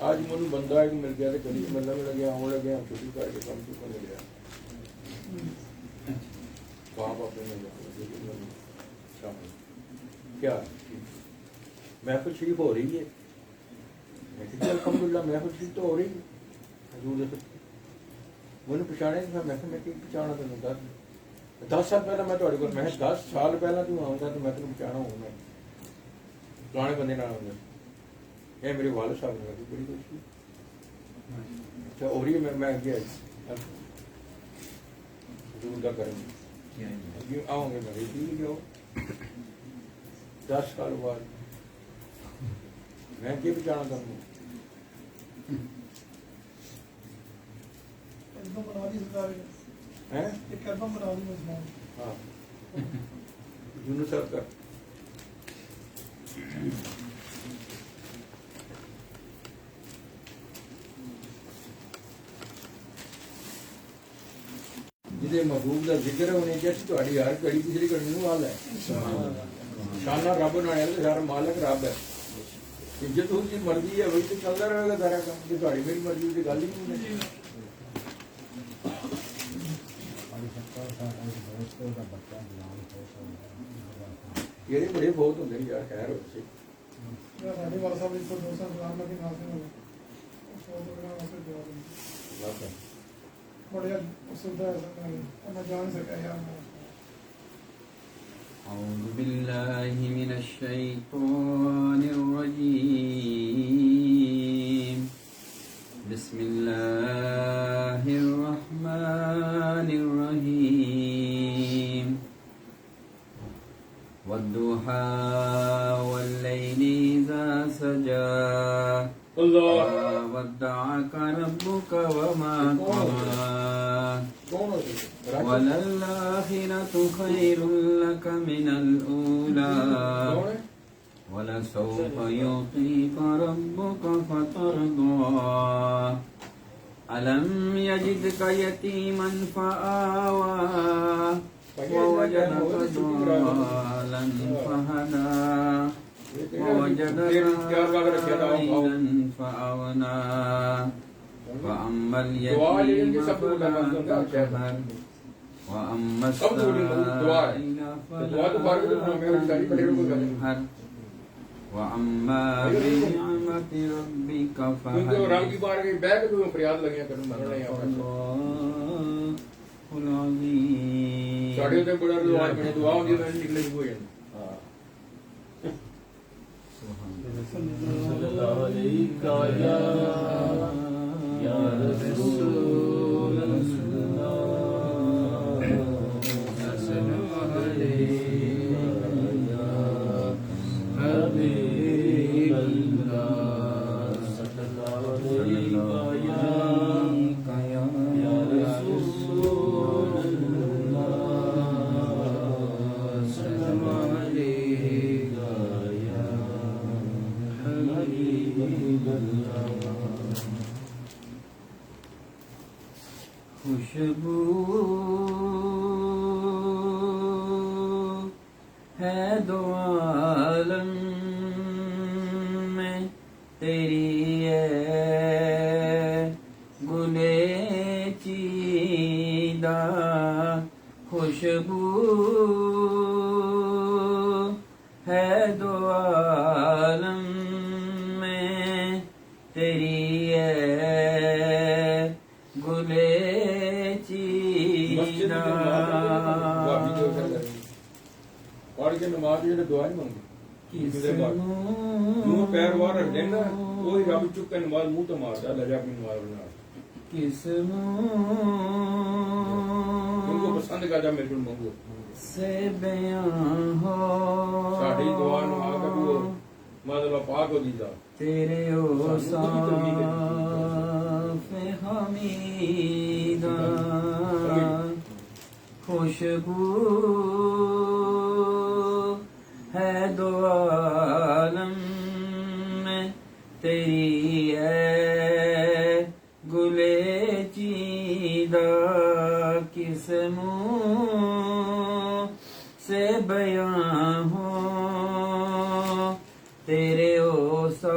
آج مجھے بندہ ایک مل گیا تو کبھی مطلب لگے آن لگے ہم چھٹی کر کے کم سے کم مل گیا باپ اپنے کیا محفل شریف ہو رہی ہے الحمد للہ محفل شریف تو ہو رہی ہے حضور مجھے پچھانے میں پچھانا تین 10 سال پہلے میں تھوڑے کو میں 10 سال پہلے تو آؤں گا تو میں تمہیں پچھانا ہوں میں پرانے بندے نہ آؤں گا یہ میرے والد صاحب نے بڑی خوشی اچھا ہو رہی ہے میں گیا حضور کا کریں گے آؤں گے میں ٹھیک ہے 10 سال بعد میں کیا پچھانا کروں گا ہاں یونس صاحب کا جی محبوب کا ذکر ہونے چاہیے تاری ہر گھڑی پچھلی گھڑی حال ہے شانہ رب بنایا تو سارا مالک رب ہے عزت اس کی مرضی ہے وہی تو چلتا رہے گا سارا کام جی تاری میری مرضی کی گل ہی نہیں یہ بڑے بہت ہوتے ہیں یار خیر ہوتے أعوذ بالله من الشيطان الرجيم بسم الله الرحمن الرحيم والضحى والليل إذا سجى ما ودعك ربك وما قلى وللآخرة خير لك من الأولى ولسوف يعطيك ربك فترضى ألم يجدك يتيما فآوى ووجدك ضالا فهدى ووجدك عائلا فأغنى فأما اليتيم فلا تقهر وأما السائل فلا تنهر وأما بنعمة ربك فحدث خوشبو ہے دو عالم میں تیری ہے گلے چیدہ خوشبو ہے دو عالم میں تیری ہے گلے پڑھ کے نماز جو دعا نہیں مانگی منہ پیر باہر رکھ دینا وہی رب چک کے نماز منہ تو مارتا لجا اپنی نماز بنا کس ان کو پسند کرتا میرے کو مانگو سے بیان ہو ساڑھی دعا نماز کبھی ہو مطلب پاک ہو دیتا تیرے اوصاف حمیدہ خوشبو ہے دو عالم میں تیری ہے گلے چیدہ کس منہ سے بیان ہو تیرے اوصاف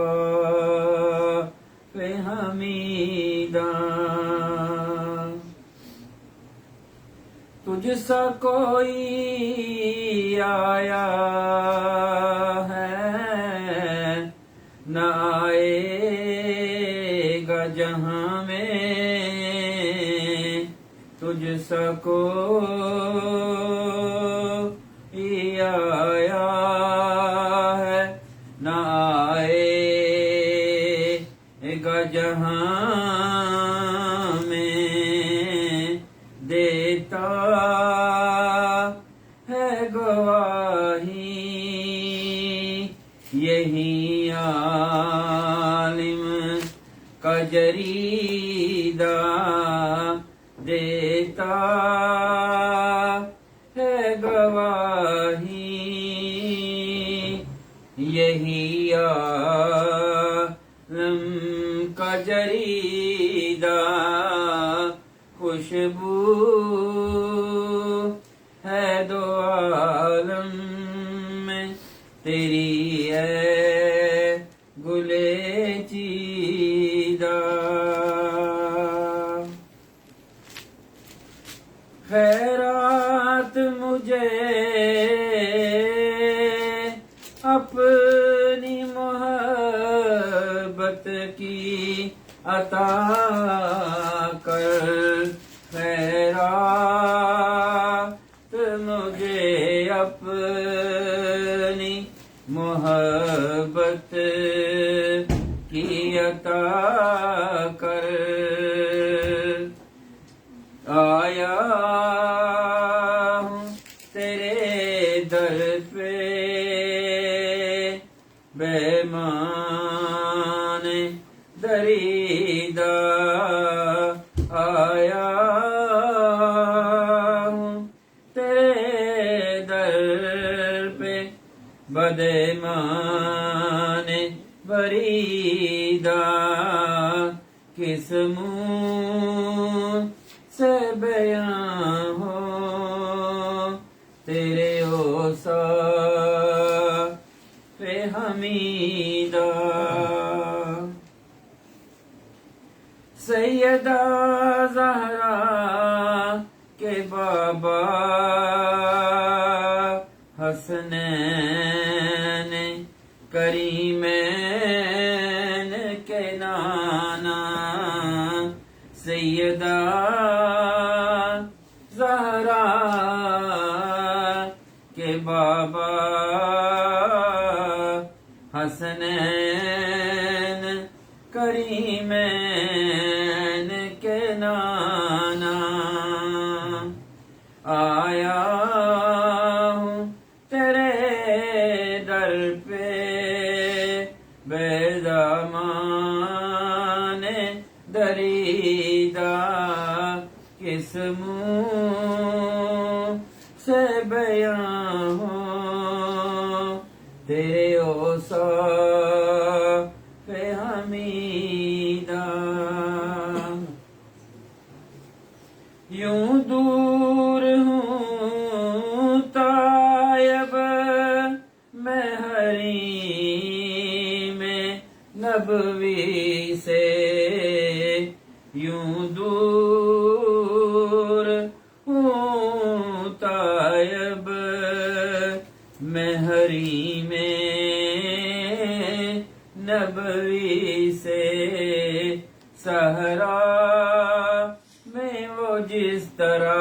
سا کوئی آیا ہے نہ آئے گا جہاں میں، تجھ سا کوئی آیا ہے نہ آئے گا جہاں میں، دیتا ہے گواہی یہی عالم کا جریدہ، دیتا ہے گواہی یہی عالم کا جریدہ، خوشبو ہے دو عالم میں تیری ہے گلے چیدہ، خیرات مجھے اپنی محبت کی عطا کر، خیرات مجھے اپنی محبت کی عطا کر، آیا ہوں تیرے در پہ بیمان دریدہ، آیا ہوں تیرے در پہ بدیمان بریدہ، کس منہ سے بیاں ہو تیرے اوصاف حمیدہ، سیدہ زہرا کے بابا حسنین کریمین کے نانا، سیدہ زہرا کے بابا حسنین کریمین کے نانا، آیا ہوں تیرے در پہ بیدامان دریدہ، کس منہ سے بیاں ہو تیرے اوصاف حمیدہ، یوں دور ہوں طیب میں حریم نبوی سے، یوں دور ہوں طیب میں حریم نبوی سے، صحرا میں وہ جس طرح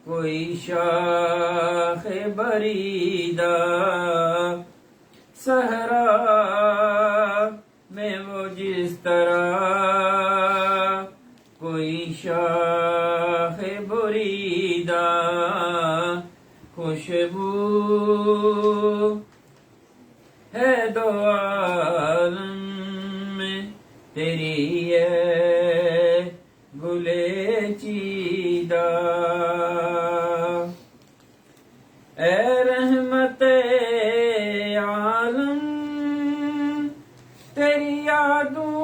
کوئی شاخ بریدہ، صحرا میں وہ جس طرح کوئی شاخ بریدہ، خوشبو ہے دو عالم میں تیری ہے گلے چیدہ، اے رحمت عالم تیری یادوں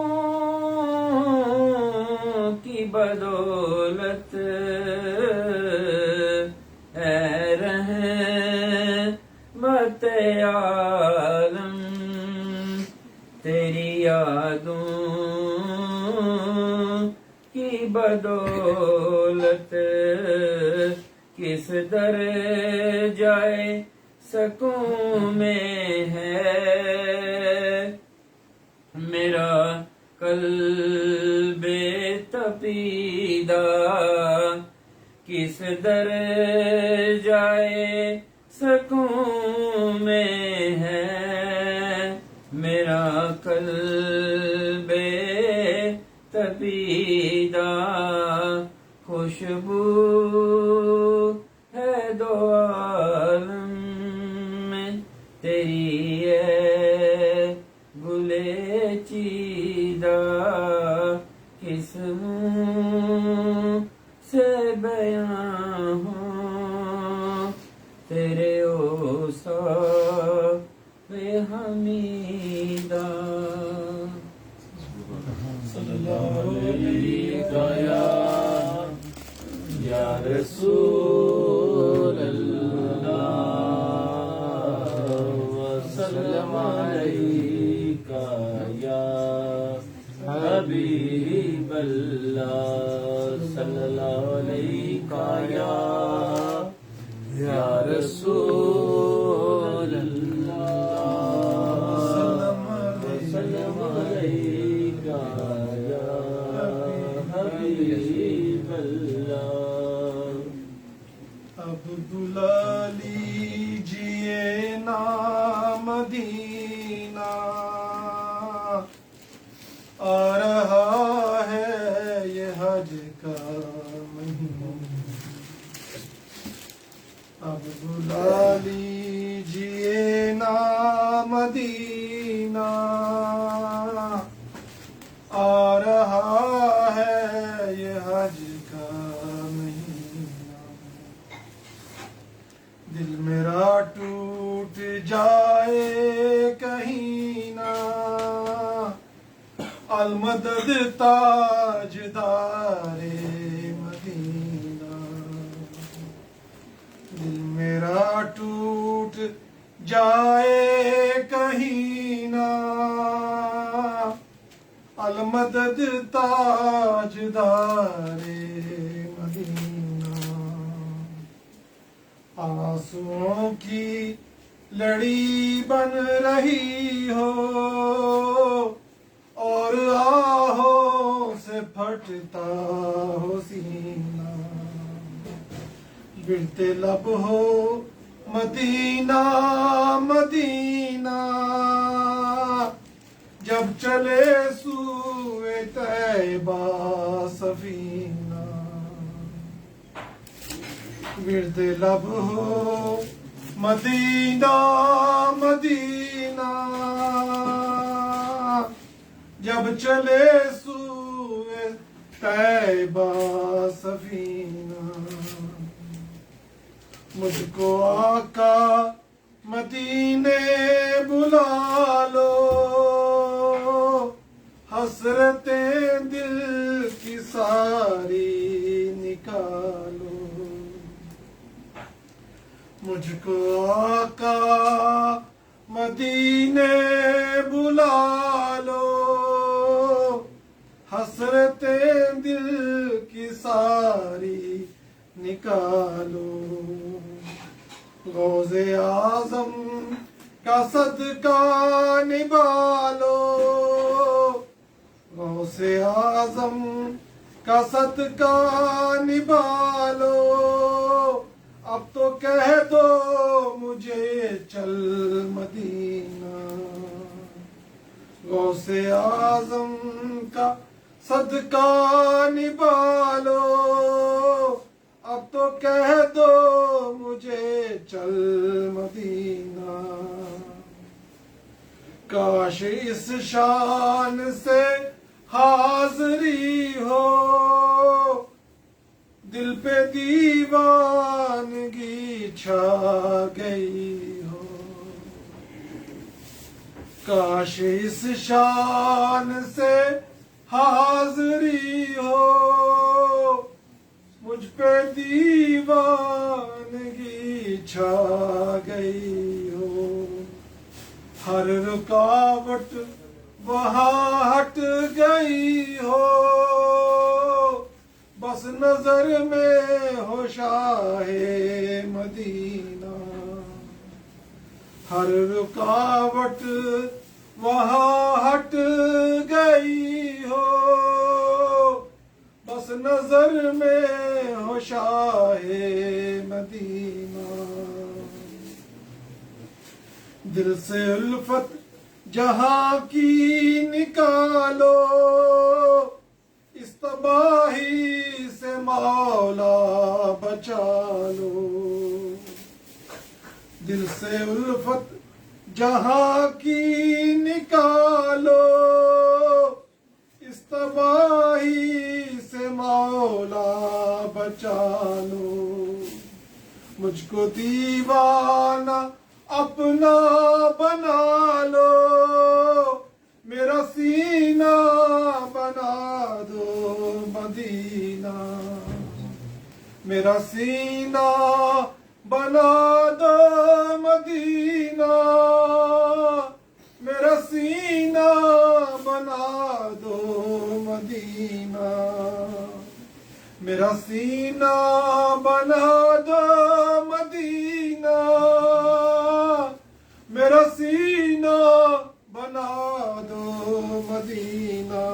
کی بدولت، اے رحمت عالم تیری یادوں کی بدولت کس در جائے سکوں میں ہے میرا قلب تپیدہ کس در جائے سکوں میں ہے میرا قلب تپیدہ خوشبو ہے دو عالم میں تیری ہے گلے چیدہ کس منہ سے بیاں ہوں تیرے اوصاف حمیدہ صلی اللہ علیہ یا رسول اللہ وسلم علیک یا حبیب اللہ صلی اللہ علیہ یا رسول اللہ وسلم علیک یا حبیب اللہ عبداللہ لیجئے نا مدینہ آ رہا ہے یہ حج کا مہینہ عبداللہ لیجئے نا مدینہ آ رہا ہے یہ حج کا مہینہ دل میرا ٹوٹ جائے کہیں نہ المدد تاجدار مدینہ دل میرا ٹوٹ جائے کہیں نہ المدد تاجدار مدینہ آنسوؤں کی لڑی بن رہی ہو اور آہوں سے پھٹتا ہو سینہ گرتے لب ہو مدینہ مدینہ جب چلے سوئے طیبہ سفینہ گرتے لب ہو مدینہ مدینہ جب چلے سوئے طیبہ سفینہ مجھ کو آقا مدینے بلا لو حسرتیں دل کی ساری نکالو مجھ کو آقا مدینے بلا لو حسرتیں دل کی ساری نکالو غوث اعظم کا صدقہ نبالو غوث اعظم کا صدقہ نبالو اب تو کہہ دو مجھے چل مدینہ غوث اعظم کا صدقہ نبالو اب تو کہہ دو مجھے چل مدینہ کاش اس شان سے حاضری ہو دل پہ دیوانگی چھا گئی ہو کاش اس شان سے حاضری ہو مجھ پہ دیوانگی چھا گئی ہو ہر رکاوٹ وہاں ہٹ گئی ہو بس نظر میں ہو شاہ مدینہ، ہر رکاوٹ وہاں ہٹ گئی ہو، بس نظر میں ہو شاہ مدینہ۔ دل سے الفت جہاں کی نکالو، اس تباہی سے مولا بچا لو۔ دل سے الفت جہاں کی نکالو، اس تباہی سے مولا بچا لو۔ مجھ کو دیوانہ اپنا بنا لو، میرا سینہ بنا دو مدینہ، میرا سینہ بنا دو مدینہ، میرا سینہ بنا دو مدینہ، میرا سینہ بنا دو مدینہ، میرا سینہ بنا دو مدینہ۔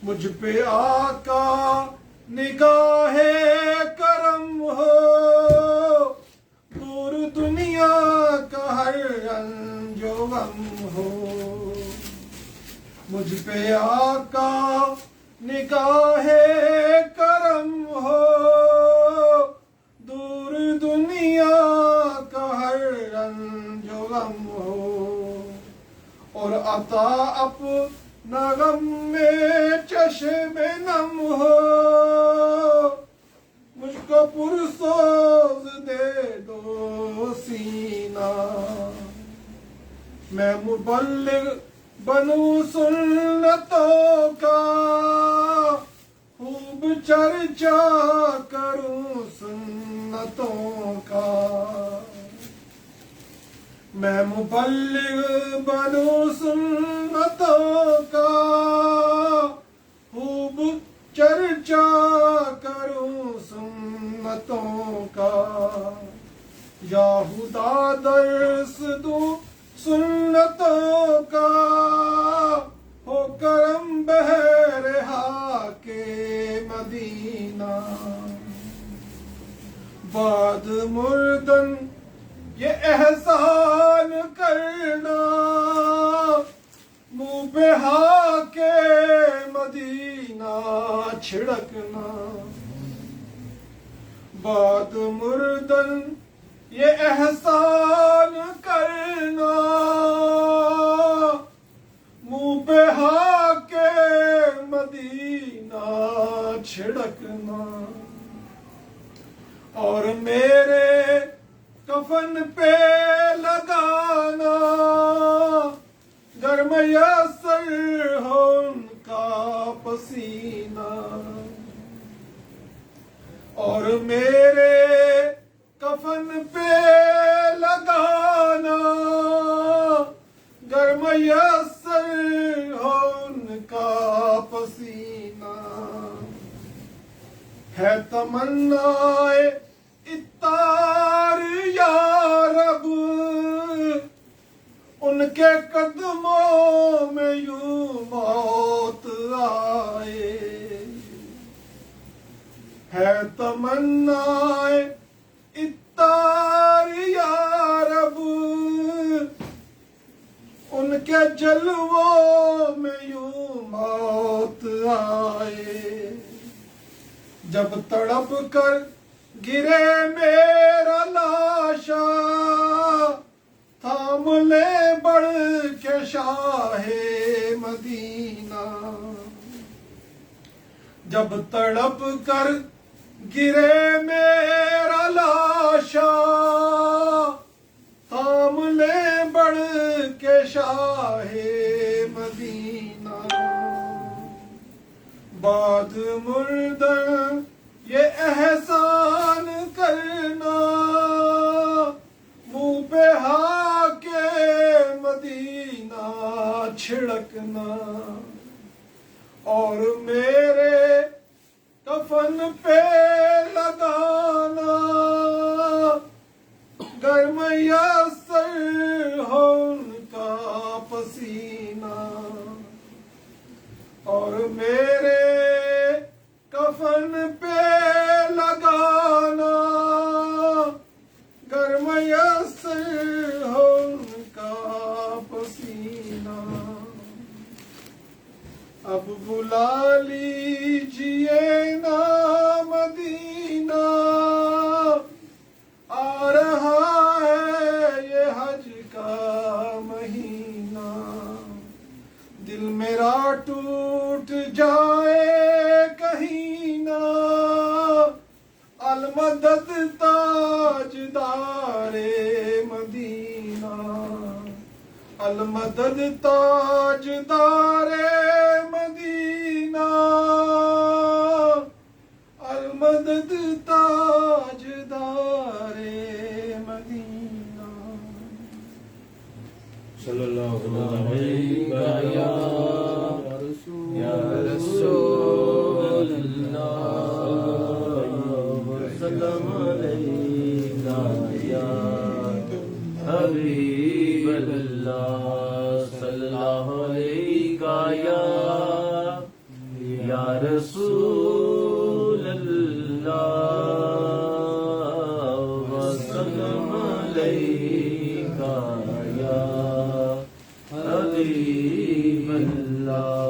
مجھ پہ آقا نگاہ کرم ہو، دور دنیا کا ہر رنج و غم ہو۔ مجھ پہ آقا نگاہ کرم ہو، دور دنیا کا ہر رنج و غم ہو، اور عطا اپنا غم میں چشم نم ہو، مجھ کو پرسوز دے دو سینہ، میں مبلغ بنوں سنتوں کا، خوب چرچا کروں سنتوں کا، میں مبلغ بنوں سنتوں کا، خوب چرچا کروں سنتوں کا، یا خدا درس دوں سنتوں کا، ہو کرم بہرہا کے مدینہ۔ بعد مردن یہ احسان کرنا، منہ پہ ہا کے مدینہ چھڑکنا، بعد مردن یہ احسان کرنا، منہ پہ ہا کے مدینہ چھڑکنا، اور میرے کفن پہ لگانا، گر میسر ہو ان کا پسینہ، اور میرے کفن پہ لگانا، گر میسر ہو ان کا پسینہ۔ ہے تمنا اتار یا رب، ان کے قدموں میں یوں موت آئے، ہے تمنا اتار یا رب، ان کے جلووں میں یوں موت آئے، جب تڑپ کر گرے میرا لاشا، تھام لے بڑھ کے شاہ مدینہ، جب تڑپ کر گرے میرا لاشا، تھام لے بڑھ کے شاہ مدینہ، بعد مردن یہ احسان کرنا، منہ پہ ہا کے مدینہ چھڑکنا، اور میرے کفن پہ لگانا گر میسر ہو ان کا پسینہ اور میرے کفن پہ لگانا گر میسر ہو ان کا پسینہ اب بلا لیجیے نا مدینہ آ رہا ہے یہ حج کا مہینہ دل میرا ٹوٹ جائے کہیں نہ المدد تاجدار مدینہ المدد تاجدار مدینہ المدد تاجدار مدینہ صلی اللہ علیہ یا رسول اللہ وسلم علیہ یا حبیب اللہ صلی اللہ علیہ یا رسول اللہ وسلم علیہ یا حبیب اللہ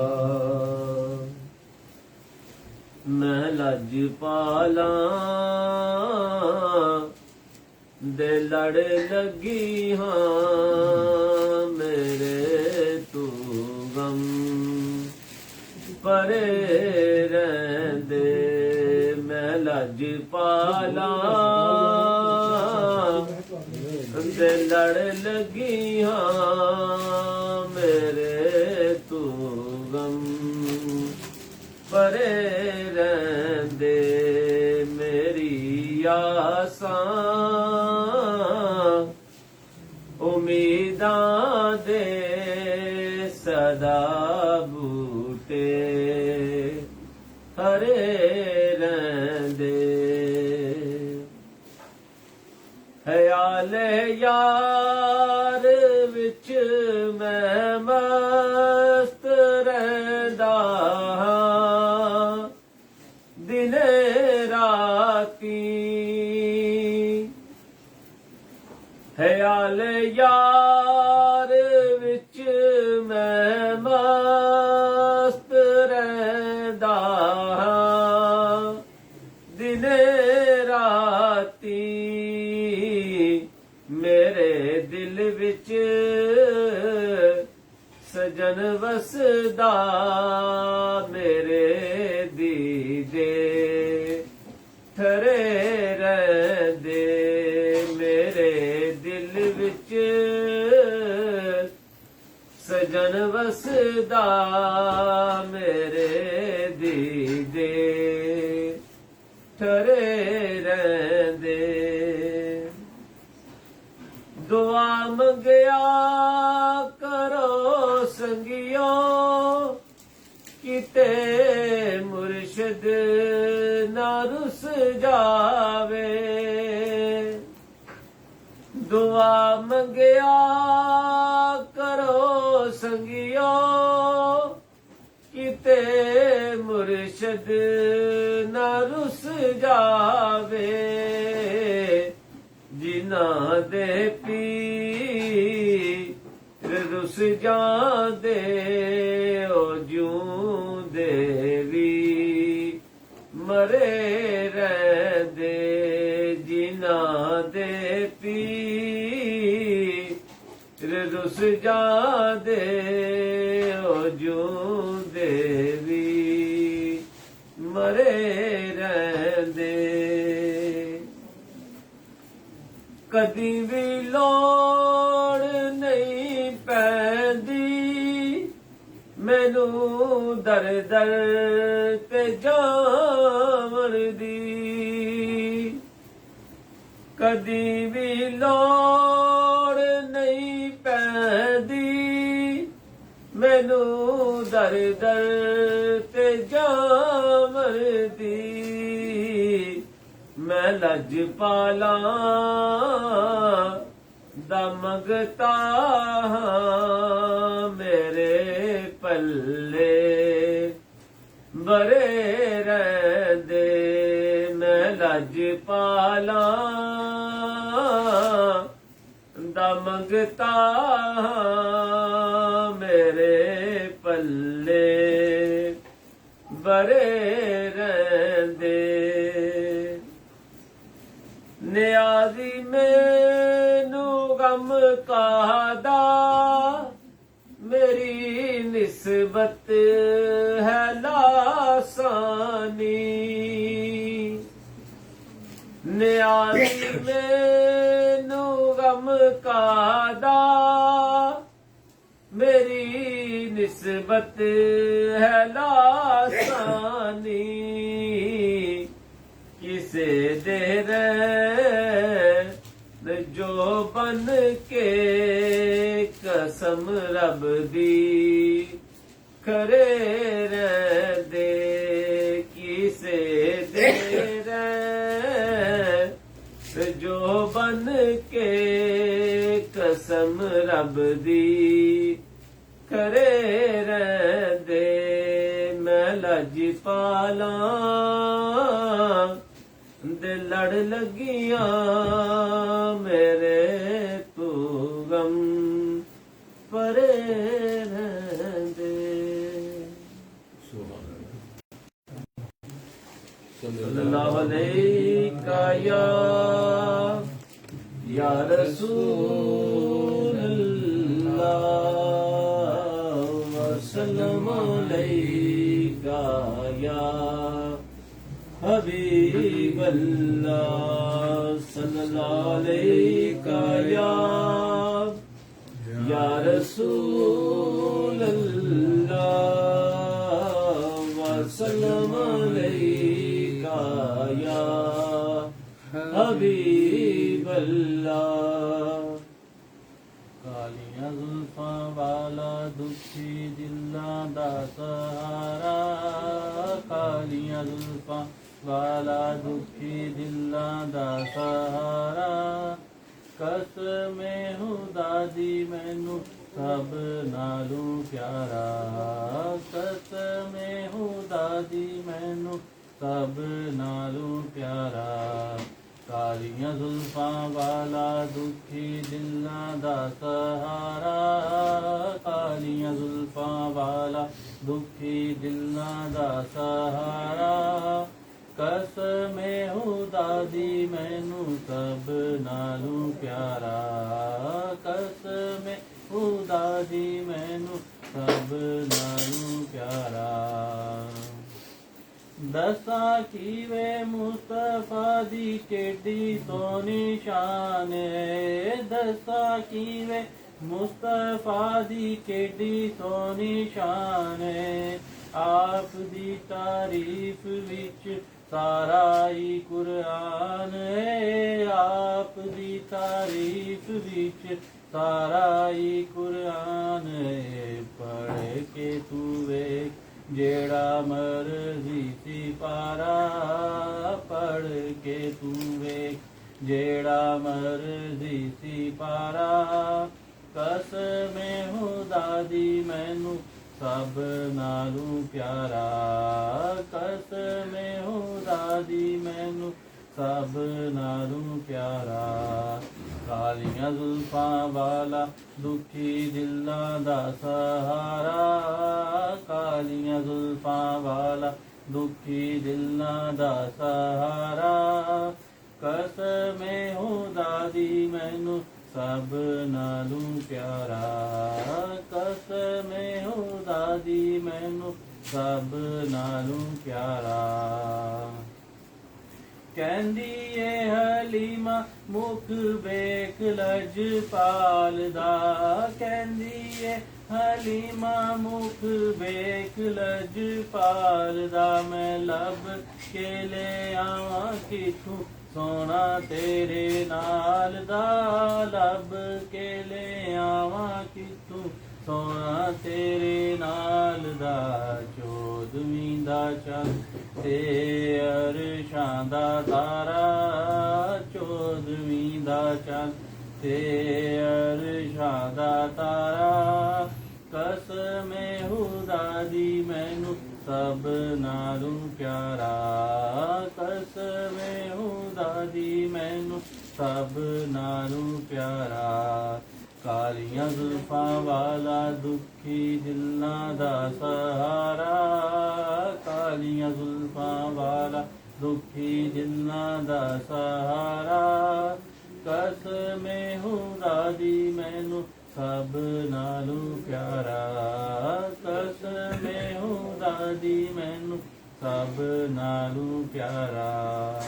میں لج پالاں دے لڑ لگی ہاں میرے تو غم پرے رہندے میں لج پالاں دے لڑ لگی ہاں میرے تو غم پرے رہندے میری آساں امیداں دے صدا بوٹے ہرے رہندے خیال یار وچ میں مست رہندا ہاں دن راتی خیال یار وچ میں مست رہندا ہاں دن راتی میرے دل وچ سجن وسدا میرے دیدے تھرے رہندے میرے دل وچ سجن وسدا میرے دیدے تھرے رہندے دعا منگیا کرو سنگیو کتے مرشد نہ رس جاوے دعا منگیا کرو سنگیو کتے مرشد نہ رس جاوے جنہ دے پیر رس جاندے او جوں دے وی مرے رہندے جنہ دے پیر رس جاندے او جوں دے وی مرے رہندے کدی بھی لوڑ نہیں پیندی مینوں در در تے جاون دی کدی بھی لوڑ نہیں پیندی ਮੈਨੂੰ ਦਰ ਦਰ ਤੇ ਜਾਵਰਦੀ ਮੈਂ ਲੱਜ ਪਾਲਾਂ ਦਾ ਮੰਗਤਾ ਮੇਰੇ ਪੱਲੇ ਬਰੇ ਰਹਿੰਦੇ ਮੈਂ ਲੱਜ ਪਾਲਾਂ ਦਾ ਮੰਗਤਾ ਮੇਰੇ ਪੱਲੇ ਬਰੇ ਰਹਿੰਦੇ ਨਿਆਜ਼ੀ ਮੈਨੂੰ ਗਮ ਕਾਦਾ ਮੇਰੀ ਨਿਸਬਤ ਹੈ ਲਾਸਾਨੀ ਨਿਆਜ਼ੀ ਮੈਨੂੰ ਗਮ ਕਾਦਾ ਮੇਰੀ ਨਿਸਬਤ ਹੈ ਲਾਸਾਨੀ ਕਿਸੇ ਦੇ ਰਹਿਣ ਜੋ ਬਨ ਕੇ ਕਸਮ ਰੱਬ ਦੀ ਖਰੇ ਰਹਿੰਦੇ ਕਿਸੇ ਦੇ ਰਹਿਣ ਜੋ ਬਨ ਕੇ ਕਸਮ ਰੱਬ ਦੀ ਖਰੇ ਰਹਿੰਦੇ ਮੈਂ ਲੱਜ ਪਾਲਾਂ ਦੇ ਲੜ ਲੱਗੀਆਂ ਮੇਰੇ ਤੂੰ ਗਮ ਪਰੇ ਰਹਿੰਦੇ ਸੱਲੱਲਾਹੁ ਅਲੈਕਾ ਯਾ ਰਸੂਲ ਅੱਲਾਹ ਵਸੱਲਮ ਅਲੈਕਾ ਯਾ حبیب اللہ صلی اللہ علیہ یا رسول اللہ وسلم علیہ یا حبیب اللہ کالیاں زلفاں والا دکھی دلاں دا سہارا کالیاں زلفاں والا دکھی دلاں دا سہارا قسم خدا دی مینوں سب نالوں پیارا قسم خدا دی مینوں سب نالوں پیارا کالیاں زلفاں والا دکھی دلاں دا سہارا کالیاں زلفاں والا دکھی دلاں دا سہارا قسم خدا دی مینوں سب نالوں پیارا قسم خدا دی مینوں سب نالوں پیارا دساں کیویں مصطفیٰ دی کیڈی سونی شان ہے دساں کیویں مصطفیٰ دی کیڈی سونی شان ہے آپ دی تعریف وچ سارا ہی قرآن ہے آپ دی تعریف وچ سارا ہی قرآن ہے پڑھ کے تو ویکھ جیڑا مرضی سی پارا پڑھ کے تو ویکھ جیڑا مرضی سی پارا قسم خدا دی مینوں سب نالوں پیارا قسم خدا دی مینوں سب نالوں پیارا کالیاں زلفاں والا دکھی دلاں دا سہارا کالیاں زلفاں والا دکھی دلاں دا سہارا قسم خدا دی مینوں سب نالوں پیارا قسم خدا دی مینوں سب نالوں پیارا کہندی اے حلیمہ مکھ ویکھ لجپال دا کہندی اے حلیمہ مکھ ویکھ لجپال دا میں لب کے لے آواں کتھوں سونا تیرے نال دا لب کے لے آواں کتھوں ਸੋਹਣਾ ਤੇਰੇ ਨਾਲ ਦਾ 14ਵੀਂ ਦਾ ਚੰਨ ਤੇ ਅਰਸ਼ਾਂ ਦਾ ਤਾਰਾ 14ਵੀਂ ਦਾ ਚੰਨ ਤੇ ਅਰਸ਼ਾਂ ਦਾ ਤਾਰਾ ਕਸਮੇ ਖੁਦਾ ਦੀ ਮੈਨੂੰ ਸਭ ਨਾਲੋਂ ਪਿਆਰਾ ਕਸਮੇ ਖੁਦਾ ਦੀ ਮੈਨੂੰ ਸਭ ਨਾਲੋਂ ਪਿਆਰਾ ਕਾਲੀਆਂ ਜ਼ੁਲਫਾਂ ਵਾਲਾ ਦੁਖੀ ਦਿਲਾਂ ਦਾ ਸਹਾਰਾ ਕਾਲੀਆਂ ਜ਼ੁਲਫਾਂ ਵਾਲਾ ਦੁਖੀ ਦਿਲਾਂ ਦਾ ਸਹਾਰਾ ਕਸਮੇ ਖੁਦਾ ਦੀ ਮੈਨੂੰ ਸਭ ਨਾਲੋਂ ਪਿਆਰਾ ਕਸਮੇ ਖੁਦਾ ਦੀ ਮੈਨੂੰ ਸਭ ਨਾਲੋਂ ਪਿਆਰਾ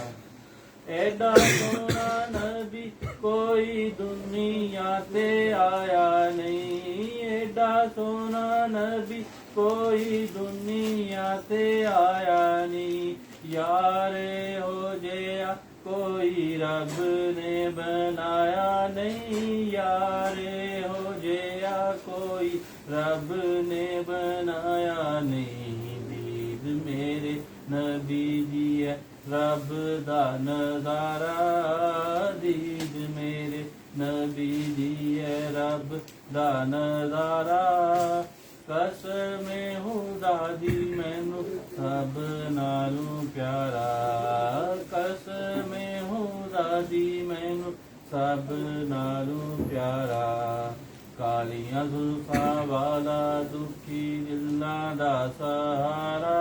ਐਡਾ ਸੋਹਣਾ ਨਬੀ ਕੋਈ ਦੁਨੀਆ ਤੇ ਆਇਆ ਨਹੀਂ ਐਡਾ ਸੋਹਣਾ ਨਬੀ ਕੋਈ ਦੁਨੀਆ ਤੇ ਆਇਆ ਨਹੀਂ ਯਾਰੇ ਹੋ ਜਿਹਾ ਕੋਈ ਰੱਬ ਨੇ ਬਣਾਇਆ ਨਹੀਂ ਯਾਰੇ ਹੋ ਜਿਹਾ ਕੋਈ ਰੱਬ ਨੇ ਬਣਾਇਆ ਨਹੀਂ ਦੀਦ ਮੇਰੇ ਨਬੀ ਦੀ ਹੈ ਰੱਬ ਦਾ ਨਜ਼ਾਰਾ ਦੀਦ ਮੇਰੇ ਨਬੀ ਦੀ ਹੈ ਰੱਬ ਦਾ ਨਜ਼ਾਰਾ ਕਸਮੇ ਖੁਦਾ ਦੀ ਮੈਨੂੰ ਸਭ ਨਾਲੋਂ ਪਿਆਰਾ ਕਸਮੇ ਖੁਦਾ ਦੀ ਮੈਨੂੰ ਸਭ ਨਾਲੋਂ ਪਿਆਰਾ ਕਾਲੀਆਂ ਜ਼ੁਲਫਾਂ ਵਾਲਾ ਦੁਖੀ ਦਿਲਾਂ ਦਾ ਸਹਾਰਾ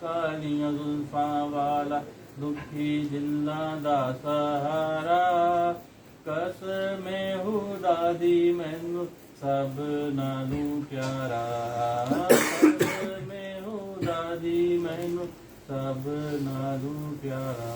ਕਾਲੀਆਂ ਜ਼ੁਲਫਾਂ ਵਾਲਾ ਦੁਖੀ ਦਿਲਾਂ ਦਾ ਸਹਾਰਾ ਕਸਮੇ ਖੁਦਾ ਦੀ ਮੈਨੂੰ ਸਭ ਨਾਲੋਂ ਪਿਆਰਾ ਕਸਮੇ ਖੁਦਾ ਦੀ ਮੈਨੂੰ ਸਭ ਨਾਲੋਂ ਪਿਆਰਾ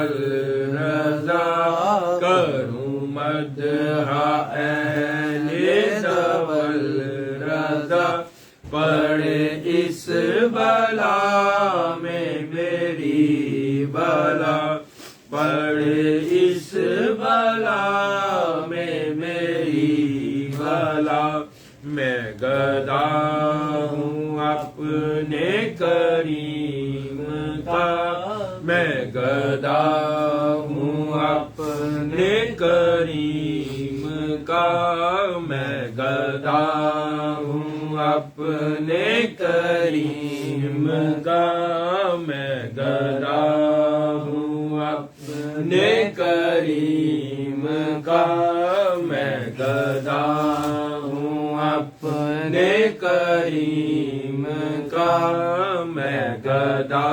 والرضا کروں مدح اہل والرضا پڑے اس بلا میں میری بلا پڑے اس بلا میں میری بلا میں گدا ہوں اپنے کریم کا میں گدا ہوں اپنے کریم کا میں گدا ہوں اپنے کریم کا میں گدا ہوں اپنے کریم کا میں گدا ہوں اپنے کریم کا میں گدا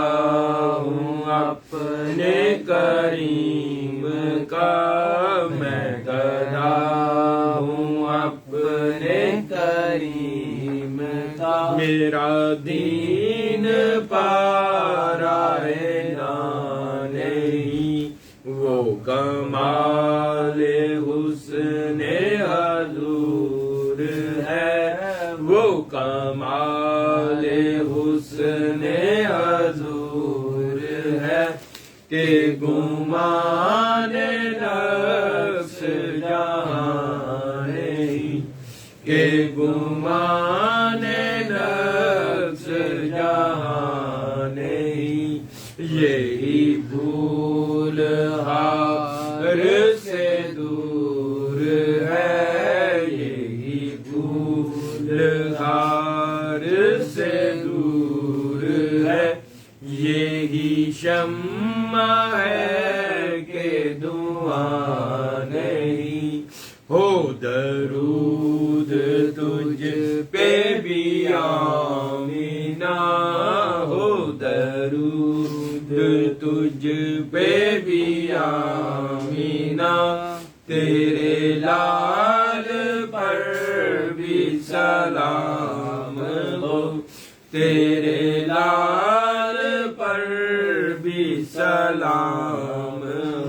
ہوں اپنے کریم کا میں گدا ہوں اپنے کریم کا میرا دین پارائے نہیں وہ کمال حسن حضور ہے وہ کمال حسن حضور ہے کہ گمان نفس جہاں نہیں کہ گمان نفس جہاں نہیں یہی بھول ہار سے دور ہے یہی بھول ہار سے دور ہے یہی شمع ہے کہ دعا نہیں ہو درود تجھ پہ بھی آمینہ ہو درود تجھ پہ بھی آمینہ تیرے لال پر بھی سلام ہو تیرے لال پر بھی سلام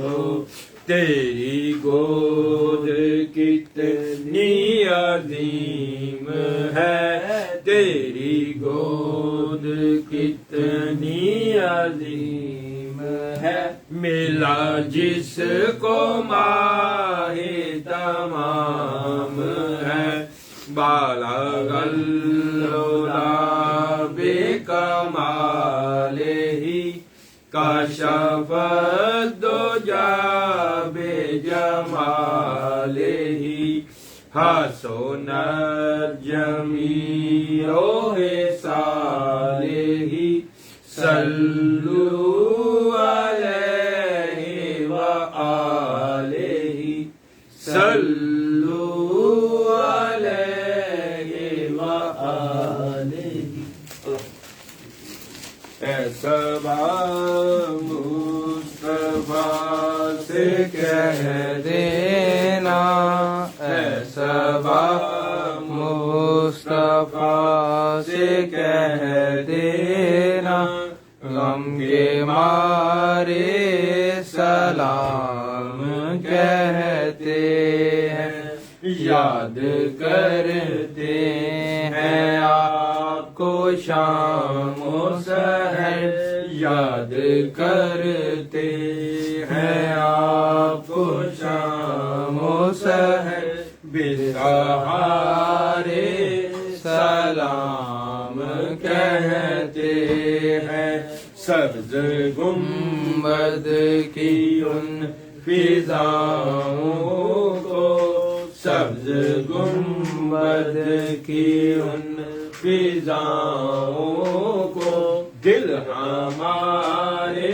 ہو تیری گود کتنی عظیم ہے تیری گود کتنی عظیم ہے ملا جس کو ماہ تمام ہے بالغ العلا بکمالہ کشف الدجا بجمالہ حسنت جمیع خصالہ صلوا علیہ وآلہ صلوا علیہ وآلہ اے سبا مصطفیٰ سے کہہ دینا اے سبا مصطفیٰ سے کہہ دینا غم کے مارے سلام کہتے ہیں یاد کرتے ہیں آپ کو شام و سحر یاد کرتے ہیں آپ کو شام و سحر بسحارے سلام کہتے ہیں سبز گنبد کی ان فضاؤں کو سبز گنبد کی ان فضاؤں کو دل ہمارے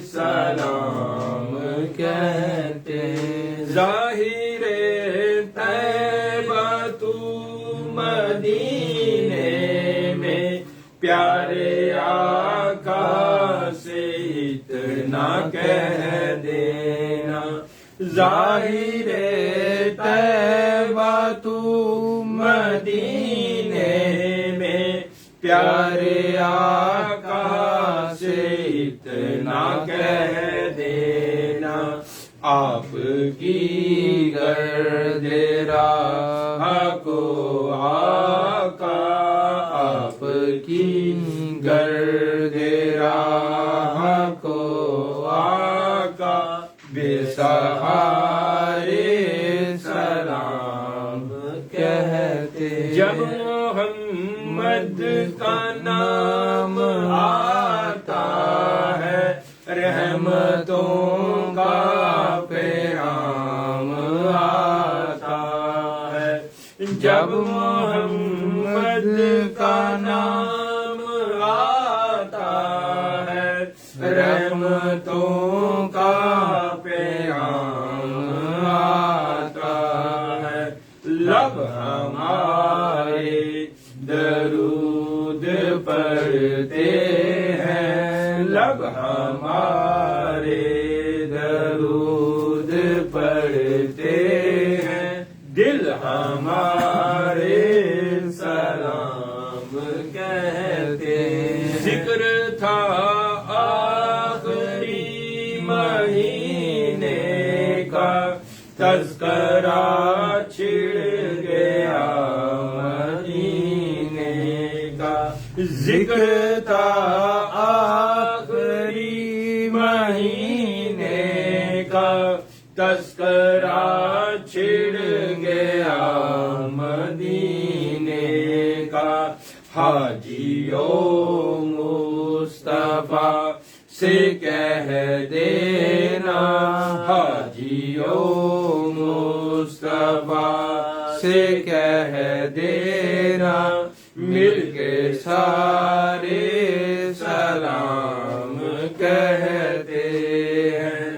سلام کہتے ظاہر طیبہ تو مدینے میں پیارے آقا سے اتنا کہہ دینا ظاہر طیبہ تو مدینے میں پیارے آقا سے اتنا کہہ دینا آپ کی گرد راہ کو آقا آپ کی گرد راہ کو آقا بے سہارے سلام کہتے جب محمد کا نام آتا ہے رحمتوں کا پیغام آتا ہے جب محمد کا نام آتا ہے رحمتوں کا پیغام آتا ہے لب ہمارے درود پڑھتے ہیں لب ہمارے درود پڑھتے ہیں دل ہمارے سلام کہتے ہیں ذکر تھا آخری مہینے کا تذکرہ چھڑ گیا مدینے کا ذکر تھا آخری مہینے کا تذکرہ چھڑ گیا مدینے کا حاجیوں مصطفیٰ سے کہہ دینا حاجیوں مصطفیٰ سے کہہ دینا مل کے سارے سلام کہتے ہیں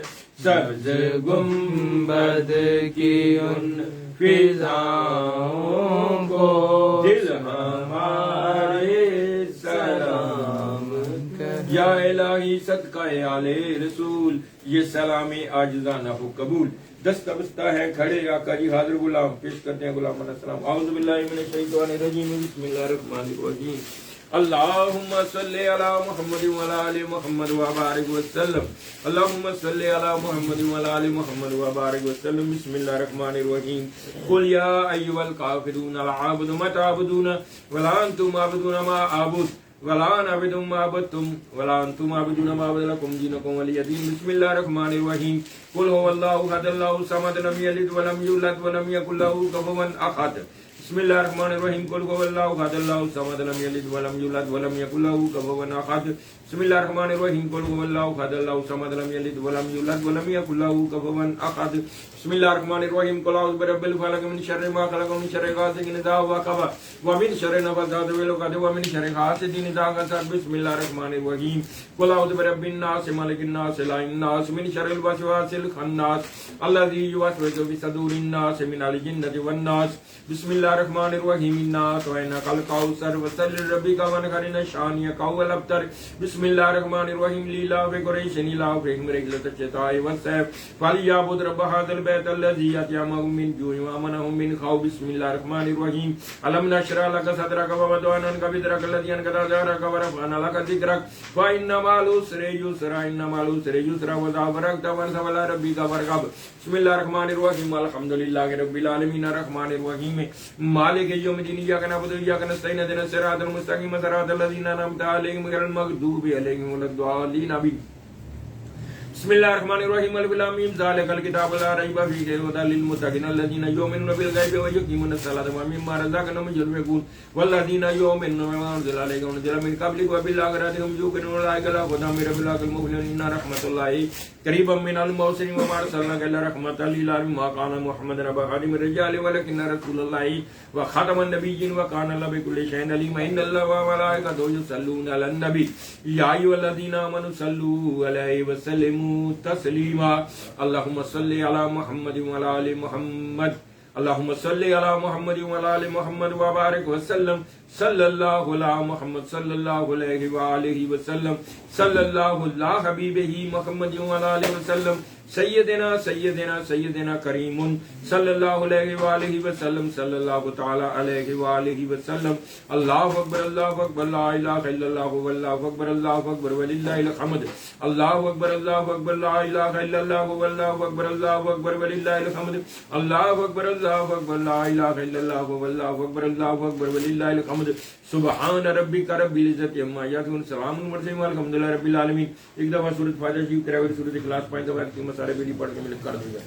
سبز گنبد کی ان فضاؤں کو دل ہمارے سلام یا الہی صدقہ آل رسول یہ سلام عاجزانہ ہو قبول دستہ بستہ ہے کھڑے آقا جی حاضر غلام پیش کرتے ہیں غلام السلام اعوذ باللہ من الشیطان الرجیم بسم اللہ الرحمن الرحیم اللہم صلی علی محمد وعلی آل محمد وبارک وسلم اللہم صلی علی محمد وعلی آل محمد وبارک وسلم بسم اللہ الرحمن الرحیم قل یا ایها الکافرون لا اعبد ما تعبدون ولا انتم عابدون ما اعبد ولا نعبد ما عبدتم ولا انتم عابدون ما اعبد لكم دينكم ولي دين بسم الله الرحمن الرحيم قل هو الله احد الله الصمد لم يلد ولم يولد ولم يكن له كفوا احد بسم الله الرحمن الرحيم قل هو الله احد الله الصمد لم يلد ولم يولد ولم يكن له كفوا احد بسم الله الرحمن الرحيم قل هو الله احد الله الصمد لم يلد ولم يولد ولم يكن له كفوا احد بسم الله الرحمن الرحيم قل اعوذ برب الفلق من شر ما خلق ومن شر غاسق اذا وقب ومن شر النفاثات في العقد ومن شر حاسد اذا حسد بسم الله الرحمن الرحيم قل اعوذ برب الناس ملك الناس اله الناس من شر الوسواس الخناس الذي يوسوس في صدور الناس من الجنة والناس بسم الله الرحمن الرحيم الناس وإنك الكوثر وصل لربك وانحر شانئك هو الأبتر بسم الله الرحمن الرحيم لإلاف قريش إلافهم رحلة الشتاء والصيف فليعبد رب هذا البيت الذي أطعمهم من جوع وآمنهم من خوف بسم الله الرحمن الرحيم ألم نشرح لك صدرك ووضعنا عنك وزرك الذي أنقض ظهرك ورفعنا لك ذكرك فإن مع العسر يسرا إن مع العسر يسرا وإذا فرغت فانصب إلى ربك فارغب بسم الله الرحمن الرحيم الحمد لله رب العالمين الرحمن الرحيم مالك يوم الدين إياك نعبد وإياك نستعين اهدنا الصراط المستقيم صراط الذين أنعمت عليهم غير المغضوب عليهم ولا الضالين آمين بسم الله الرحمن الرحيم الف لام ميم ذلك الكتاب لا ريب فيه هدى للمتقين الذين يؤمنون بالغيب ويقيمون الصلاة ومما رزقناهم ينفقون والذين يؤمنون بما أنزل عليك وأنزل من قبلك وبالآخرة هم يوقنون أولئك لهم هدى من ربهم المؤمنون إن رحمة الله قريبا من المحسنين وما أرسلناك إلا رحمة للعالمين ما كان محمد أبا أحد من الرجال ولكن رسول الله وخاتم النبيين وكان الله بكل شيء عليما إن الله وملائكته يصلون على النبي يا أيها الذين آمنوا صلوا عليه وسلموا تسليما اللهم صل على محمد وعلى آل محمد اللهم صل على محمد وعلى آل محمد وبارك وسلم صلی اللہ علی محمد صلی اللہ علیہ وآلہ وسلم صلی اللہ علی حبیبہ محمد وعلی آلہ وسلم سیدنا سیدنا سیدنا کریم صلی اللہ علیہ وآلہ وسلم صلی اللہ تعالی علیہ وآلہ وسلم اللہ اکبر لا الہ الا اللہ واللہ اکبر وللہ الحمد اللہ اکبر لا الہ الا اللہ واللہ اکبر وللہ الحمد اللہ اکبر لا الہ الا اللہ واللہ اکبر وللہ الحمد سبحان ربک رب العزت عما یصفون سلام المرسلین والحمد للہ رب العالمین. ایک دفعہ سورۃ فاتحہ شریف تلاوت سورۃ اخلاص 5 دفعہ کی مسارے بیڑی پڑھ کے ملک کر دوں گا.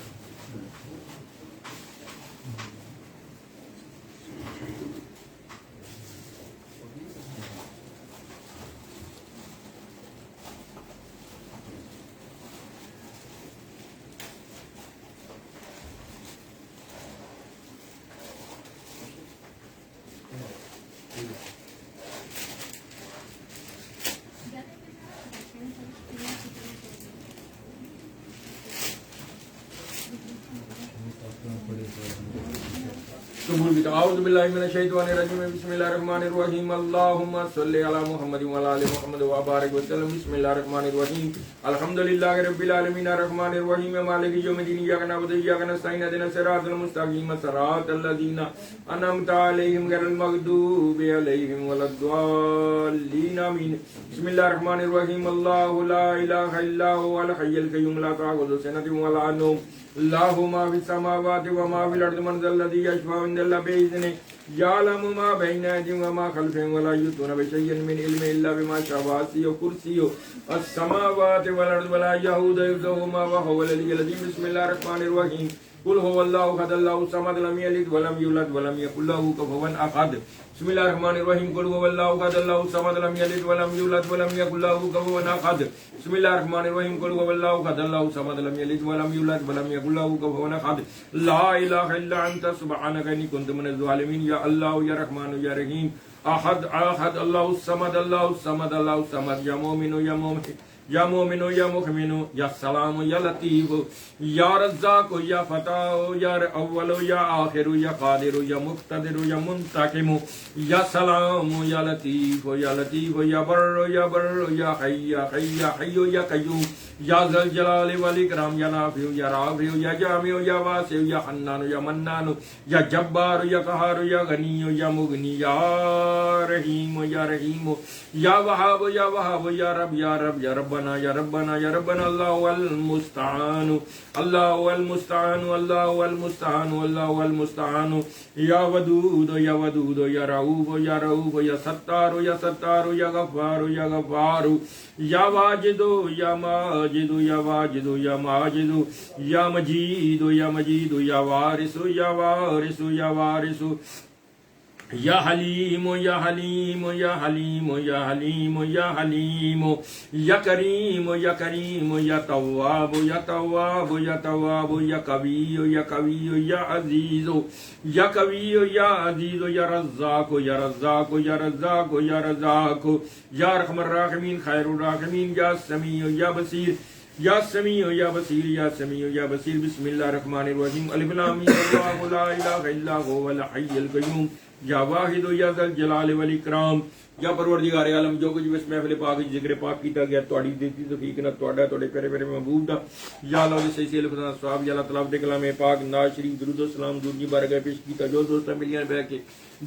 قبول کی اعوذ باللہ من الشیطان الرجیم بسم اللہ الرحمن الرحیم اللہم صلی علی محمد وعلی آل محمد وبارک وسلم بسم اللہ الرحمن الرحیم الحمدللہ رب العالمین الرحمن الرحیم مالک یوم الدین ایاک نعبد و ایاک نستعین اهدنا الصراط المستقیم صراط الذین انعمت علیہم غیر المغضوب علیہم ولا الضالین آمین. بسم اللہ الرحمن الرحیم اللہ لا الہ الا هو الحی القیوم لا تأخذہ سنۃ ولا نوم له ما في السماوات وما في الأرض من ذا الذي يشفع عنده إلا بإذنه يعلم ما بين أيديهم وما خلفهم ولا يحيطون بشيء من علمه إلا بما شاء وسع كرسيه السماوات والأرض ولا يؤوده حفظهما وهو العلي العظيم. بسم الله الرحمن الرحيم قل هو الله أحد الله الصمد لم يلد ولم يولد ولم يكن له كفوا أحد. بسم الله الرحمن الرحيم قل هو الله أحد الله الصمد لم يلد ولم يولد ولم يكن له كفوا أحد. بسم الله الرحمن الرحيم قل هو الله أحد الله الصمد لم يلد ولم يولد ولم يكن له كفوا أحد. لا إله إلا أنت سبحانك إني كنت من الظالمين. يا الله يا رحمن يا رحيم أحد أحد الله الصمد الله الصمد الله الصمد يا مؤمن يا مؤمن یا مومنو یا مؤمنو یا سلام یا لطیف یا رزاق یا فتح یا اول یا آخر یا قادر یا مقتدر یا منتقم یا سلام یا لطیف یا بر یا حی یا حی یا قیوم یا ذل جلال والاکرام یا نافع یا رافع یا جامع یا واسع یا حنان یا منان یا جبار یا قہار یا غنی یا مغنی یا رحیم یا وہاب یا رب یا ربنا یا ربنا یا ربنا اللہ المستعان اللہ المستعان اللہ المستعان اللہ المستعان یا ودود یا رؤوف یا ستار یا غفار یا واجد یا ماجد یا ماجد یا مجید یا وارث یا حلیم یا کریم یا تواب یا قوی یا عزیز یا رزاق یا رحم الراحمین خیر الراحمین یا سمیع یا بصیر بسم اللہ الرحمن الرحیم الف لام میم اللہ لا الہ الا هو الحی القیوم یا واحد یا ذل جلال والاکرام. یا پروردگار عالم جو کچھ اس محفل پاک ذکر پاک کیتا گیا تواڈی دیتی توفیق نہ تواڈا تواڈے پیارے پیارے محبوب دا یا اللہ دے صحیح الفاظ ثواب یا اللہ تعالی دے کلام پاک ناز شریف درود و سلام دور دی بارگاہ پیش کیتا جو دوستاں ملیاں بیٹھ کے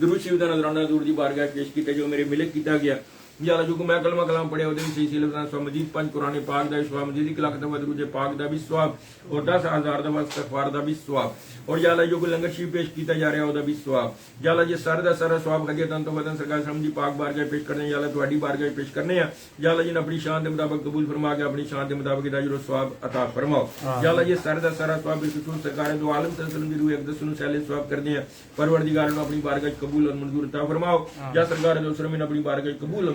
درود شریف دا نظرانہ دور دی بارگاہ پیش کیتا جو میرے ملک کیتا گیا یا اللہ جو کو میں کلمہ کلام پڑھے ہوتے ہیں صحیح الفاظ سو مجید 5 قرآن پاک دا ثواب مجید 1 لاکھ دفعہ درود پاک دا بھی ثواب اور 10,000 دفعہ استغفار دا بھی ثواب اور یا اللہ جو کو لنگر شریف پیش کیتا جا رہا ہے دا بھی ثواب یا اللہ یہ سارا ثواب خدیتاں تو بدن سرکار سلام دی پاک بارگاہ پیش کرنے یا اللہ تواڈی بارگاہ پیش کرنے ہیں یا اللہ جن اپنی شان دے مطابق قبول فرما کے اپنی شان دے مطابق اجر و ثواب عطا فرماؤ یا اللہ یہ سارا ثواب بالخصوص سرکار دو عالم صلی اللہ علیہ وسلم دی روح اقدس نو سہل ثواب کر دیں پروردگار نے اپنی بارگاہ قبول اور منظور عطا فرماؤ یا سرکار دو سلام اپنی بارگاہ قبول اور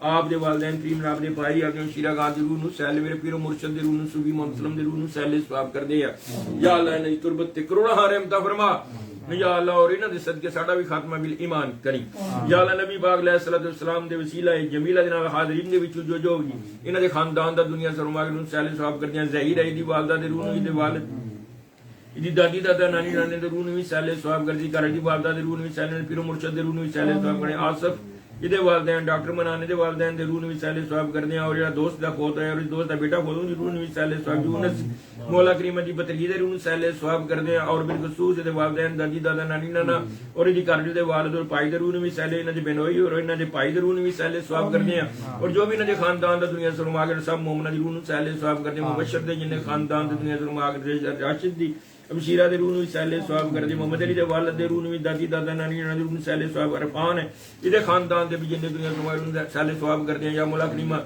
آپ دے والدین کریم آپ دے بھائی آپ دے شیرہ گاہ دی روح نو سیل میرے پیرو مرشد دی روح نو صوفی محمد وسلم دی روح نو سیل ثواب کر دے یا اللہ انہاں دی تربت تے کروڑاں رحمتاں فرما یا اللہ اور انہاں دے صدقے ساڈا بھی خاتمہ بال ایمان کری یا اللہ نبی پاک علیہ الصلوۃ والسلام دے وسیلہ جمیلہ دے نال حاضرین دے وچ جو جی انہاں دے خاندان دا دنیا سرماگ نو سیل ثواب کردیاں ظاہر ہے دی والدہ دے روح نو دی والد دی دادی دادا نانی نانے دے روح نو سیل ثواب کردی کر دی والدہ دے روح نو سیل پیرو مرشد دے روح نو سیل ثواب کرے آصف یہ والدین ڈاکٹر منانے دے والدین دے روح نو سیل ثواب کردے ہیں اور جڑا دوست دا فوت ہے اور اس دوست دا بیٹا فوت دی روح نو سیل ثواب یونس مولا کریم دی بتری دے روح نو سیل ثواب کردے ہیں اور بالخصوص دے والدین دادی دادا نانی نانا اور دی گھر دے والد اور بھائی دے روح نو سیل انہاں دے بہنوئی اور انہاں دے بھائی دے روح نو سیل ثواب کردے ہیں اور جو بھی انہاں دے خاندان دا دنیا سرماگر سب مومناں دی روح نو سیل ثواب کردے ہیں مبشر دے جن خاندان دے دنیا سرماگر راشد دی ابشیرہ دے روح نو سیل ثواب کر دے محمد علی دے والد دے روح نو دادی دادا نانی نانا دے روح نو سیل ثواب عرفان ہے یہ خاندان دے بھی جن دنیا سرماگر سیل ثواب کر دے یا مولا کریمہ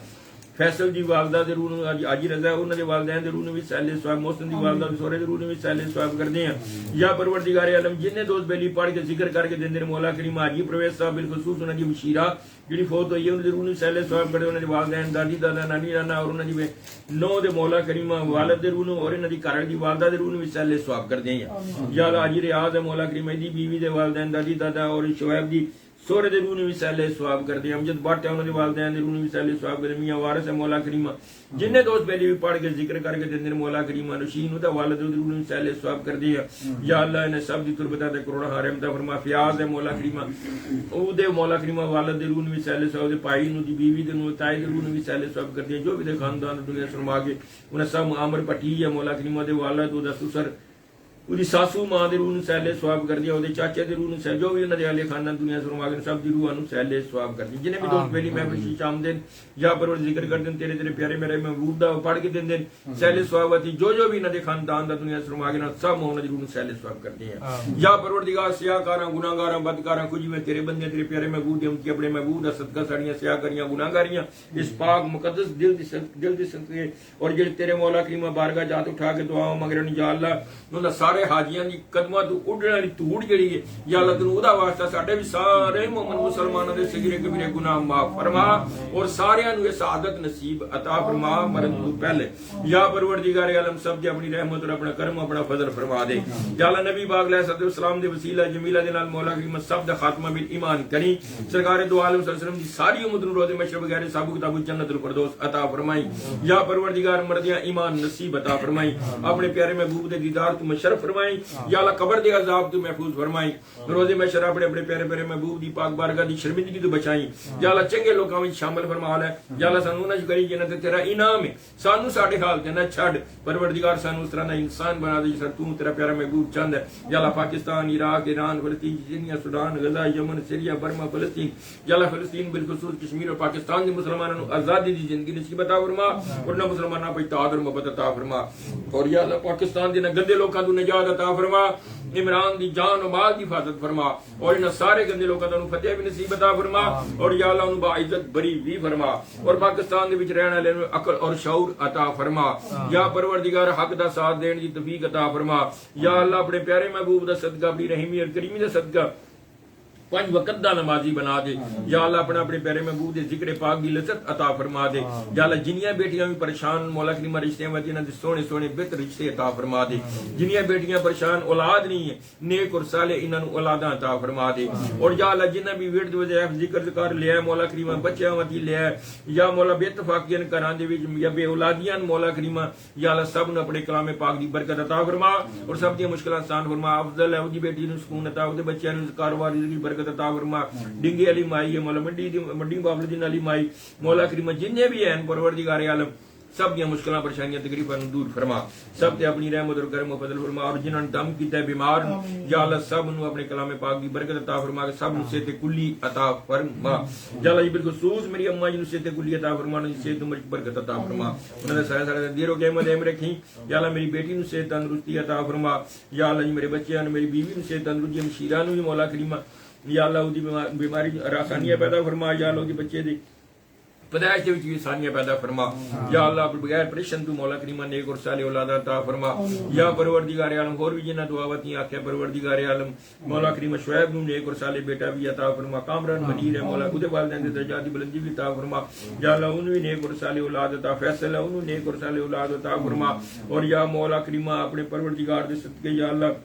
فیصل دی والدہ دے روح نو آجی رضا انہاں دے والدین دے روح نو سیل ثواب محسن دی والدہ دے سورے دے روح نو سیل ثواب کر دے ہیں یا پروردگار عالم جن دوست بیلی پڑھ کے ذکر کر کے دے مولا کریم حاجی پرویز صاحب بالخصوص انہاں دی مشیرہ جڑی فوت ہوئی ہے انہاں دے روح نو سیل ثواب کر دے انہاں دے والدین دادی دادا نانی نانا اور انہاں دی نو دے مولا کریم والد دے روح نو اور انہاں دی گھر دی والدہ دے روح نو سیل ثواب کر دے ہیں یا اللہ حاجی ریاض مولا کریم دی بیوی دے والدین دادی دادا اور شعیب دی سورے دے روح نو سیل ثواب کر دے امجد بٹ ہے انہاں دے والدین دے روح نو سیل ثواب کر دے میاں وارث ہے مولا کریم جن نے دوست پہلے بھی پڑھ کے ذکر کر کے دے مولا کریم رشین دا والد دے روح نو سیل ثواب کر دے یا اللہ انہیں سب دی تربتہ تے کروڑا رحمتہ فرما فیاض ہے مولا کریم او دے مولا کریم والد دے روح نو سیل ثواب دے پائی نو دی بیوی دے نو تائی دے روح نو سیل ثواب کر دے جو بھی دے خاندان دنیا سرما کے انہیں سب عامر پٹی ہے مولا کریم دے والد دا سسر وہ ساسو ماں دے روح نو سیل ثواب کر دیا وہ چاچے دے روح نو سیل جو بھی انہاں دے اہل خاندان دنیا سرماگر سب دی روح نو سیل ثواب کر دی جن بھی دوست پہلی میں خوشی شام دین یا پرور ذکر کر دین تیرے تیرے پیارے میرے محبوب دا پڑھ کے دین دین سیل ثواب اتی جو بھی انہاں دے خاندان دا دنیا سرماگر سب انہاں دی روح نو سیل ثواب کر دی ہیں یا پروردگار سیاہکاراں گناہگاراں بدکاراں کچھ میں تیرے بندے تیرے پیارے محبوب دے ہم کی اپنے محبوب دا صدقہ ساڑیاں سیاہکاریاں گناہگاریاں اس پاک مقدس دل دی صدقے اور جڑے تیرے مولا کریم بارگاہ جات اٹھا کے دعا مانگرن یا اللہ انہاں سارے حاجیاں دی قدماں تو اڈن والی دھوڑ جڑی ہے یا اللہ تینوں دا واسطہ ساڈے بھی سارے مومن مسلماناں دے صغیرے کبیرے گناہ معاف فرما اور ساریاں نوں سعادت نصیب عطا فرما مرن تو پہلے یا پروردگار عالم سب دے اپنی رحمت اور اپنا کرم اپنا فضل فرما دے یا اللہ نبی پاک علیہ الصلوۃ والسلام دے وسیلہ جمیلہ دے نال مولا کریم سب دا خاتمہ بال ایمان کری سرکار دو عالم صلی اللہ علیہ وسلم دی ساری امت نوں روز محشر بغیر حساب کتاب جنت الفردوس عطا فرمائی یا پروردگار مردیاں ایمان نصیب عطا فرمائی اپنے پیارے محبوب دے دیدار تو مشرف فرمائی یا اللہ قبر دے عذاب تو محفوظ فرمائی روزے محشر اپنے اپنے پیارے پیارے محبوب دی پاک بارگاہ دی شرمندگی تو بچائی یا اللہ چنگے لوکاں وچ شامل فرما لے یا اللہ سانو نہ کری جنت تیرا انعام ہے سانو ساڈے حال تے نہ چھڈ پروردگار سانو اس طرح دا انسان بنا دے جس تو تیرا پیارا محبوب چاہندا ہے یا اللہ پاکستان عراق ایران فلسطین جنیا سودان غزہ یمن سیریا برما فلسطین یا اللہ فلسطین بالخصوص کشمیر اور پاکستان دے مسلماناں نو آزادی دی زندگی نصیب عطا فرما اور نہ مسلماناں پہ اتحاد اور محبت عطا فرما اور یا اللہ پاکستان دے گندے لوکاں تو نجات عطا فرما عمران دی جان و مال دی حفاظت فرما اور ان سارے گندے لوکاں نوں فتح بھی نصیب عطا فرما اور یا اللہ انہوں با عزت بری بھی فرما اور پاکستان دے وچ رہن والے نوں عقل اور شعور عطا فرما یا پروردگار حق دا ساتھ دین دی توفیق عطا فرما یا اللہ اپنے پیارے محبوب دا صدقہ اپنی رحیمی اور کریمی دا صدقہ پانچ وقت دا نمازی بنا دے یا اللہ اپنا اپنے پیارے محبوب دے ذکر پاک دی لذت عطا فرما دے یا اللہ جنیاں بیٹیاں بھی پریشان مولا کریم رشتے میں جنہاں دے سونے سونے بہتر رشتے عطا فرما دے جنیاں بیٹیاں پریشان اولاد نہیں ہے نیک اور صالح انہاں نوں اولاداں عطا فرما دے اور یا اللہ جنہاں بھی ورد وظائف ذکر ذکر لیا ہے مولا کریم بچیاں وتی لیا ہے یا مولا بے اتفاقیاں گھراں دے وچ یا بے اولادیاں مولا کریم یا اللہ سب نوں اپنے کلام پاک دی برکت عطا فرما اور سب دی مشکلات آسان فرما افضل ہے او دی بیٹی نوں سکون عطا او دے بچیاں نوں کاروبار دی برکت عطا فرما ڈنگی علی مائی ہے مولا منڈی بابل دین علی مائی مولا کریم جننے بھی ہیں پروردگار عالم سب دی مشکلاں پریشانیاں تکلیفاں دور فرما سب تے اپنی رحمت اور کرم و فضل فرما اور جنہاں نے دم کیتا ہے بیمار یا اللہ سب نوں اپنے کلام پاک دی برکت عطا فرما کے سب نوں صحت کلی عطا فرما یا اللہ بالخصوص میری اماں جی نوں صحت کلی عطا فرما نوں صحت عمر برکت عطا فرما انہاں دے سارے سارے دیر و قیامت ایم رکھی یا اللہ میری بیٹی نوں صحت تندرستی عطا فرما یا اللہ جی میرے بچیاں نوں میری بیوی نوں صحت تندرستی مشیرہ نوں مولا کریم یا اللہ دی بیماری آسانیاں پیدا فرما یا اللہ دی بچے دی پیدائش کے بھی ثانیہ پیدا فرما یا اللہ بغیر پریشن تو مولا کریمہ نیک اور صالح اولاد عطا فرما یا پروردگار عالم اور بھی جنہ دعا وتی آکھے پروردگار عالم مولا کریمہ شعیب نو نیک اور صالح بیٹا بھی عطا فرما کامران منیر ہے مولا خود والدین دے درجات کی بلندی بھی عطا فرما یا اللہ انہوں بھی نیک اور صالح اولاد عطا فیصلہ انہوں نیک اور صالح اولاد عطا فرما اور یا مولا کریمہ اپنے پروردگار دے صدقے یا اللہ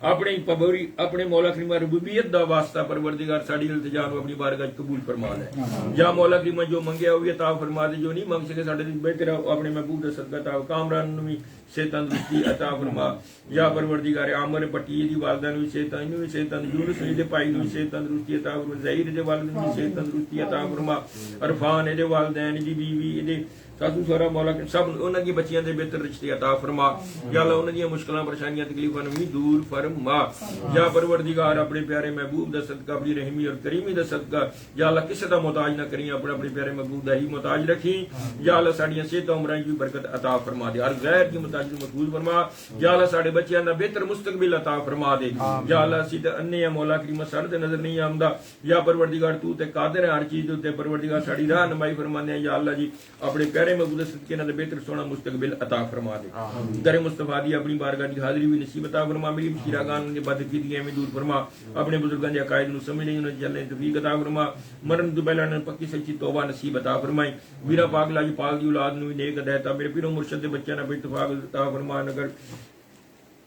اپنے مولا کریمہ ربوبیت دا واسطہ پروردگار ساڑی التجا نو اپنی بارگاہ قبول فرما لے یا مولا کریمہ جو منگیا ہوئی عطا فرما دے جو نہیں منگ سکے ساڑے بہتر اپنے محبوب دا صدقہ عطا کامران نو بھی صحت تندرستی عطا فرما یا پروردگار عامر پٹی دی والدہ نو صحت یونس دے پائی نو صحت تندرستی عطا فرما ظہیر دے والدین نو صحت تندرستی عطا فرما عرفان دے والدین دی بیوی دے ساتھو سورا مولا کے سب انہاں کی بچیاں دے بہتر رشتے عطا فرما یا اللہ انہاں دی مشکلاں پریشانیاں تکلیفاں نو دور فرما یا پروردگار اپنے پیارے محبوب دا صدقہ اپنی رحمی اور کریمی دا صدقہ یا اللہ کسی دا محتاج نہ کریں اپنے پیارے محبوب دا ہی محتاج رکھیں یا اللہ ساڈیاں صحت عمراں کی برکت عطا فرما دے ہر غیر کی محتاج نو محفوظ فرما یا اللہ ساڈے بچیاں دا بہتر مستقبل عطا فرما دے یا اللہ اسی تے انے مولا کریم ساڈے تے نظر نہیں آندا یا پروردگار تو تے قادر ہے ہر چیز دے تے پروردگار ساڈی راہنمائی فرماندے یا اللہ جی اپنے پیارے محبوب صدقے نال بہتر سونا مستقبل عطا فرما دے در مصطفیٰ دی اپنی بارگاہ دی حاضری بھی نصیب عطا فرما میری مشیراگان نے بد کیتیاں میں دور فرما اپنے بزرگاں دے عقائد نو سمجھنے انہاں چلنے توفیق عطا فرما مرن تو پہلا پکی سچی توبہ نصیب عطا فرمائی میرا پاک لاج پاک دی اولاد نو نیک ہدایت میرے پیرو مرشد دے بچیاں نال اتفاق عطا فرما نگر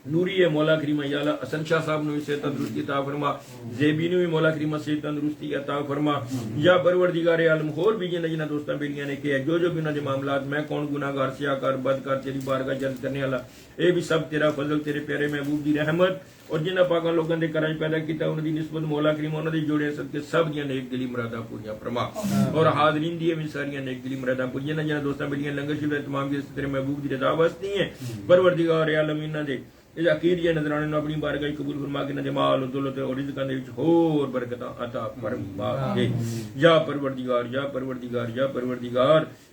نوری ہے مولا کریمہ یا اللہ حسن شاہ صاحب نو صحت تندرستی عطا فرما زیبی نو مولا کریمہ صحت تندرستی عطا فرما یا پروردگار عالم اور بھی جنہ جنہ دوستاں بیلیاں نے کہ جو بھی انہاں دے معاملات میں کون گناہگار سیاکار بدکار تیری بارگاہ جلد کرنے والا اے بھی سب تیرا فضل تیرے پیارے محبوب دی رحمت اور جنہ پاکاں لوگاں دے کرج پیدا کیتا انہاں دی نسبت مولا کریم انہاں دی جوڑے صدقے سب دیاں نیک دلی مراداں پوریاں فرما اور حاضرین دی بھی ساریاں نیک دلی مراداں پوریاں جنہ دوستاں بیلیاں لنگر شریف تمام دی تیرے محبوب دی رضا واسطے ہیں پروردگار عالم انہاں دے اس عقیدے نظرانے نو اپنی بارگاہ قبول فرما کے نہ مال و دولت اور رزقاں دے وچ ہور برکتاں عطا فرما دے یا پروردگار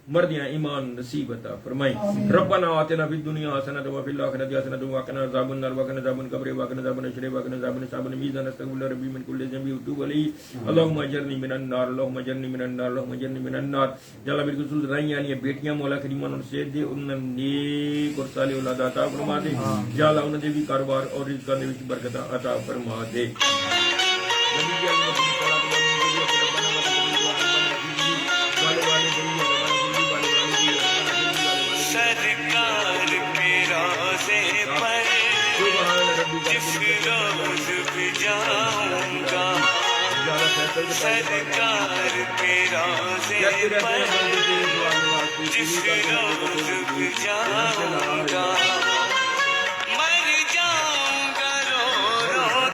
مردیاں ایمان نصیب عطا فرمائی ربنا آتنا فی الدنیا حسنۃ وفی الاخرۃ حسنۃ وقنا عذاب النار وقنا عذاب القبر وقنا عذاب الحشر وقنا عذاب الحساب میزان استغفر ربی من کل ذنب وتوب علیہ اللهم اجرنی من النار اللهم اجرنی من النار اللهم اجرنی من النار یا اللہ میری رسول رائیاں والی بیٹیاں مولا کریم انہاں سے دے انہاں نیک اور صالح اولاد عطا فرما دے یا اللہ انہاں دے بھی کاروبار اور رزق دے وچ برکت عطا فرما دے سرکار کے روزے پر جس روز بھی جاؤں گا سرکار کے روزے پر جس روز بھی جاؤں گا